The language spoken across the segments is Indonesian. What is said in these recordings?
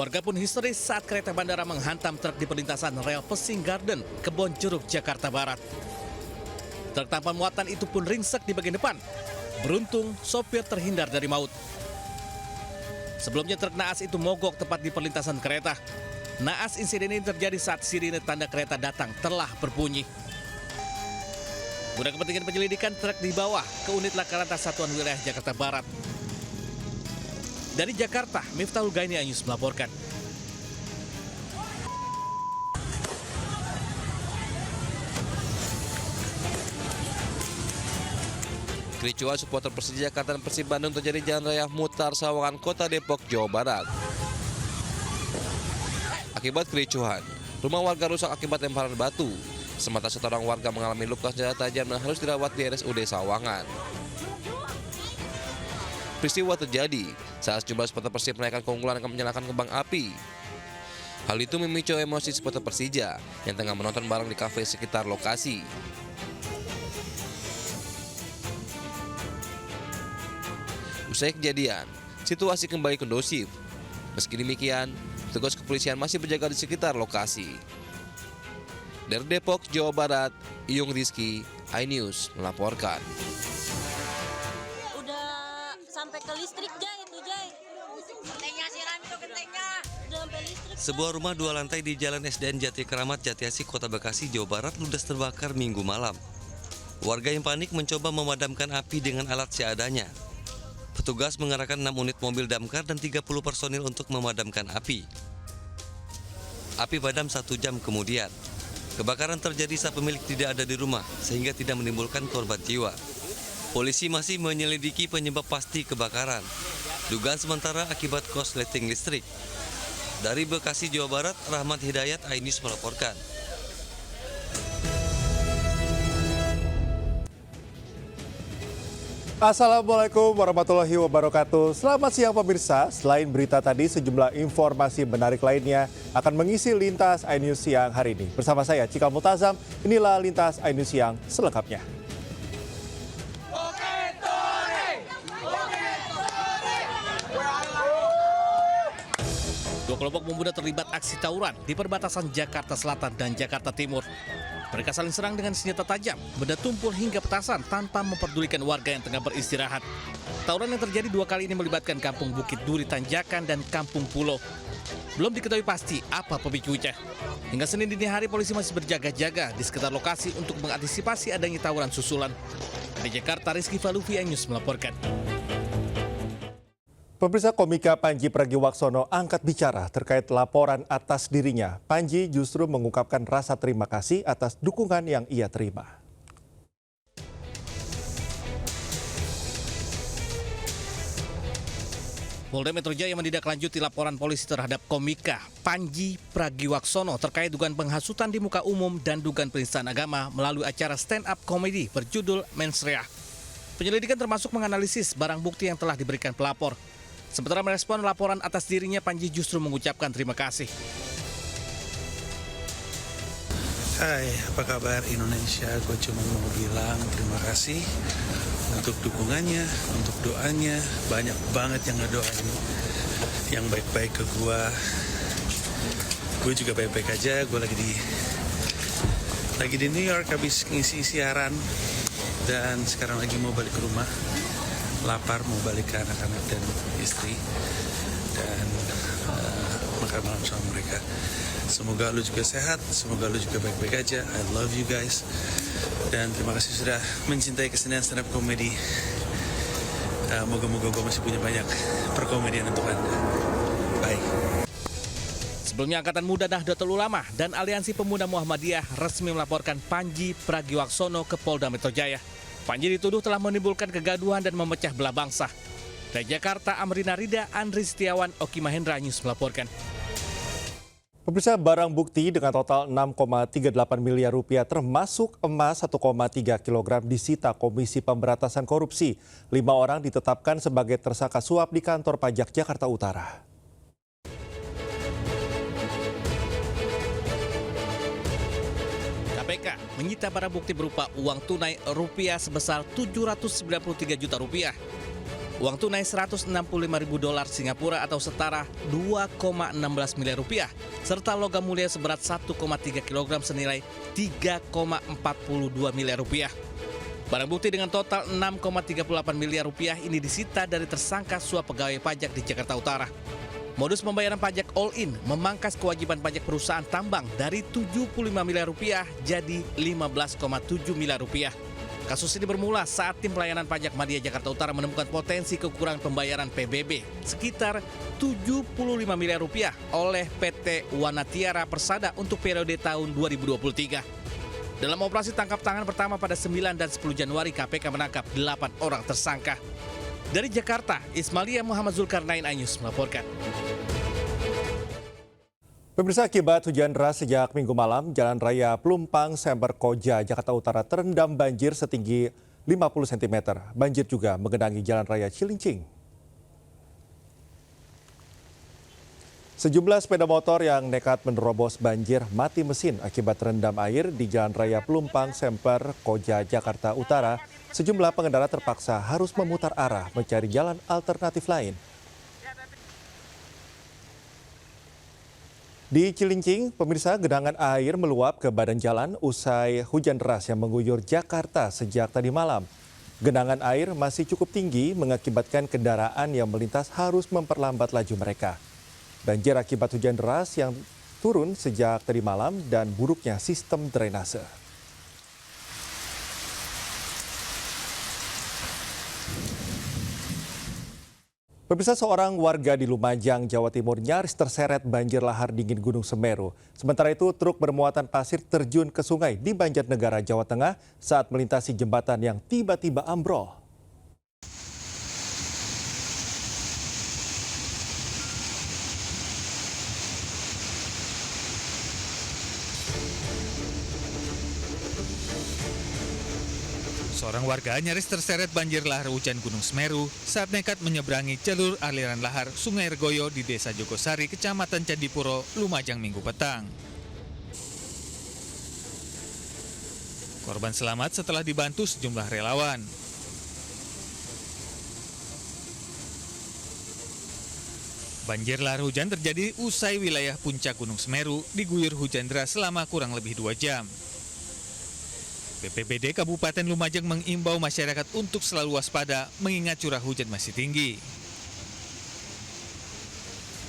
Warga pun histeris saat kereta bandara menghantam truk di perlintasan rel Pesing Garden, Kebon Jeruk, Jakarta Barat. Truk tanpa muatan itu pun ringsek di bagian depan. Beruntung, sopir terhindar dari maut. Sebelumnya truk naas itu mogok tepat di perlintasan kereta. Naas insiden ini terjadi saat sirine tanda kereta datang telah berbunyi. Guna kepentingan penyelidikan, truk dibawa ke unit Lakalantas Satuan Wilayah Jakarta Barat. Dari Jakarta, Miftahul Gaini News melaporkan. Kericuhan supporter Persija Jakarta dan Persib Bandung terjadi di Jalan Raya Mutar Sawangan, Kota Depok, Jawa Barat. Akibat kericuhan, rumah warga rusak akibat lemparan batu. Sementara seorang warga mengalami luka senjata tajam dan harus dirawat di RSUD Sawangan. Peristiwa terjadi saat sejumlah supporter Persib menaikkan keunggulan dengan menyalakan kembang api. Hal itu memicu emosi supporter Persija yang tengah menonton bareng di kafe sekitar lokasi. Usai kejadian, situasi kembali kondusif. Meski demikian, petugas kepolisian masih berjaga di sekitar lokasi. Dari Depok, Jawa Barat, Iyung Rizky, iNews melaporkan. Udah sampai ke listrik, Jai, itu Jai. Gentengnya siram itu gentengnya. Udah sampai listrik. Sebuah rumah 2 lantai di Jalan SDN Jati Keramat, Jatiasi, Kota Bekasi, Jawa Barat ludes terbakar Minggu malam. Warga yang panik mencoba memadamkan api dengan alat seadanya. Petugas mengerahkan 6 unit mobil damkar dan 30 personil untuk memadamkan api. Api padam 1 jam kemudian. Kebakaran terjadi saat pemilik tidak ada di rumah, sehingga tidak menimbulkan korban jiwa. Polisi masih menyelidiki penyebab pasti kebakaran. Dugaan sementara akibat korsleting listrik. Dari Bekasi, Jawa Barat, Rahmat Hidayat, iNews melaporkan. Assalamualaikum warahmatullahi wabarakatuh. Selamat siang pemirsa. Selain berita tadi, sejumlah informasi menarik lainnya akan mengisi Lintas iNews Siang hari ini. Bersama saya Cikal Multazam, inilah Lintas iNews Siang selengkapnya. Dua kelompok pemuda terlibat aksi tawuran di perbatasan Jakarta Selatan dan Jakarta Timur. Mereka saling serang dengan senjata tajam, benda tumpul hingga petasan tanpa memperdulikan warga yang tengah beristirahat. Tawuran yang terjadi 2 kali ini melibatkan Kampung Bukit Duri Tanjakan dan Kampung Pulo. Belum diketahui pasti apa pemicunya. Hingga Senin dini hari polisi masih berjaga-jaga di sekitar lokasi untuk mengantisipasi adanya tawuran susulan. Di Jakarta, Rizky Falufi News melaporkan. Pemirsa, komika Panji Pragiwaksono angkat bicara terkait laporan atas dirinya. Panji justru mengungkapkan rasa terima kasih atas dukungan yang ia terima. Polda Metro Jaya menindaklanjuti laporan polisi terhadap komika Panji Pragiwaksono terkait dugaan penghasutan di muka umum dan dugaan penistaan agama melalui acara stand-up komedi berjudul Mensreah. Penyelidikan termasuk menganalisis barang bukti yang telah diberikan pelapor. Sementara merespon laporan atas dirinya, Panji justru mengucapkan terima kasih. Hai, apa kabar Indonesia? Gue cuma mau bilang terima kasih untuk dukungannya, untuk doanya. Banyak banget yang ngedoain yang baik-baik ke gue. Gue juga baik-baik aja. Gue lagi di New York habis ngisi siaran dan sekarang lagi mau balik ke rumah. Lapar, mau balik ke anak-anak dan istri dan makan malam sama mereka. Semoga lu juga sehat, semoga lu juga baik-baik aja. I love you guys dan terima kasih sudah mencintai kesenian stand up comedy. Moga-moga gue masih punya banyak perkomedian untuk Anda. Bye. Sebelumnya, Angkatan Muda Nahdlatul Ulama dan Aliansi Pemuda Muhammadiyah resmi melaporkan Panji Pragiwaksono ke Polda Metro Jaya. Panji dituduh telah menimbulkan kegaduhan dan memecah belah bangsa. Dari Jakarta, Amrina Rida, Andri Setiawan, Oki Mahendra News melaporkan. Pemirsa, barang bukti dengan total 6,38 miliar rupiah termasuk emas 1,3 kilogram disita Komisi Pemberantasan Korupsi. 5 orang ditetapkan sebagai tersangka suap di kantor pajak Jakarta Utara. KPK menyita barang bukti berupa uang tunai rupiah sebesar 793 juta rupiah. Uang tunai 165.000 dolar Singapura atau setara 2,16 miliar rupiah, serta logam mulia seberat 1,3 kg senilai 3,42 miliar rupiah. Barang bukti dengan total 6,38 miliar rupiah ini disita dari tersangka suap pegawai pajak di Jakarta Utara. Modus pembayaran pajak all-in memangkas kewajiban pajak perusahaan tambang dari 75 miliar rupiah jadi 15,7 miliar rupiah. Kasus ini bermula saat tim pelayanan pajak Madya Jakarta Utara menemukan potensi kekurangan pembayaran PBB sekitar 75 miliar rupiah oleh PT Wanatiara Persada untuk periode tahun 2023. Dalam operasi tangkap tangan pertama pada 9 dan 10 Januari, KPK menangkap 8 orang tersangka. Dari Jakarta, Ismalia Muhammad Zulkarnain, iNews melaporkan. Pemirsa, akibat hujan deras sejak Minggu malam, Jalan Raya Pelumpang Semper Koja, Jakarta Utara terendam banjir setinggi 50 cm. Banjir juga menggenangi Jalan Raya Cilincing. Sejumlah sepeda motor yang nekat menerobos banjir mati mesin akibat terendam air di Jalan Raya Pelumpang Semper Koja, Jakarta Utara. Sejumlah pengendara terpaksa harus memutar arah mencari jalan alternatif lain. Di Cilincing, pemirsa, genangan air meluap ke badan jalan usai hujan deras yang mengguyur Jakarta sejak tadi malam. Genangan air masih cukup tinggi mengakibatkan kendaraan yang melintas harus memperlambat laju mereka. Banjir akibat hujan deras yang turun sejak tadi malam dan buruknya sistem drainase. Pemirsa, seorang warga di Lumajang, Jawa Timur nyaris terseret banjir lahar dingin Gunung Semeru. Sementara itu, truk bermuatan pasir terjun ke sungai di Banjarnegara, Jawa Tengah saat melintasi jembatan yang tiba-tiba ambrol. Seorang warga nyaris terseret banjir lahar hujan Gunung Semeru saat nekat menyeberangi jalur aliran lahar Sungai Regoyo di Desa Jogosari, Kecamatan Candipuro, Lumajang Minggu petang. Korban selamat setelah dibantu sejumlah relawan. Banjir lahar hujan terjadi usai wilayah puncak Gunung Semeru diguyur hujan deras selama kurang lebih 2 jam. BPBD Kabupaten Lumajang mengimbau masyarakat untuk selalu waspada mengingat curah hujan masih tinggi.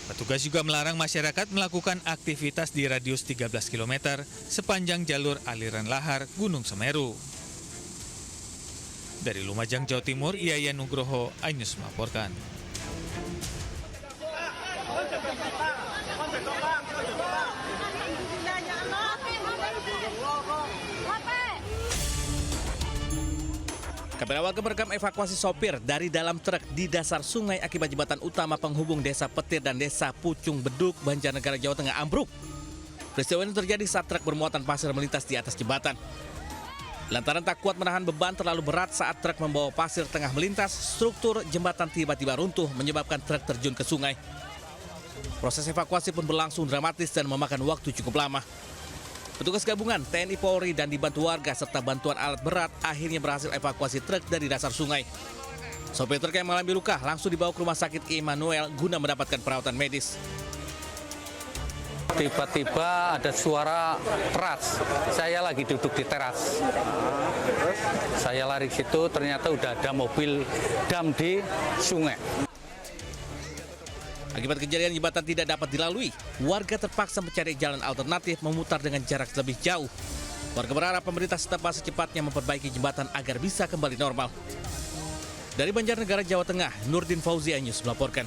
Petugas juga melarang masyarakat melakukan aktivitas di radius 13 km sepanjang jalur aliran lahar Gunung Semeru. Dari Lumajang, Jawa Timur, Yayan Nugroho, iNews melaporkan. Kamera warga merekam evakuasi sopir dari dalam truk di dasar sungai akibat jembatan utama penghubung Desa Petir dan Desa Pucung Beduk, Banjarnegara, Jawa Tengah ambruk. Peristiwa ini terjadi saat truk bermuatan pasir melintas di atas jembatan. Lantaran tak kuat menahan beban terlalu berat saat truk membawa pasir tengah melintas, struktur jembatan tiba-tiba runtuh menyebabkan truk terjun ke sungai. Proses evakuasi pun berlangsung dramatis dan memakan waktu cukup lama. Petugas gabungan TNI Polri dan dibantu warga serta bantuan alat berat akhirnya berhasil evakuasi truk dari dasar sungai. Sopir truk yang mengalami luka langsung dibawa ke Rumah Sakit Immanuel guna mendapatkan perawatan medis. Tiba-tiba ada suara keras. Saya lagi duduk di teras. Saya lari ke situ, ternyata udah ada mobil dam di sungai. Akibat kejadian jembatan tidak dapat dilalui, warga terpaksa mencari jalan alternatif memutar dengan jarak lebih jauh. Warga berharap pemerintah setempat secepatnya memperbaiki jembatan agar bisa kembali normal. Dari Banjarnegara, Jawa Tengah, Nurdin Fauzi, iNews melaporkan.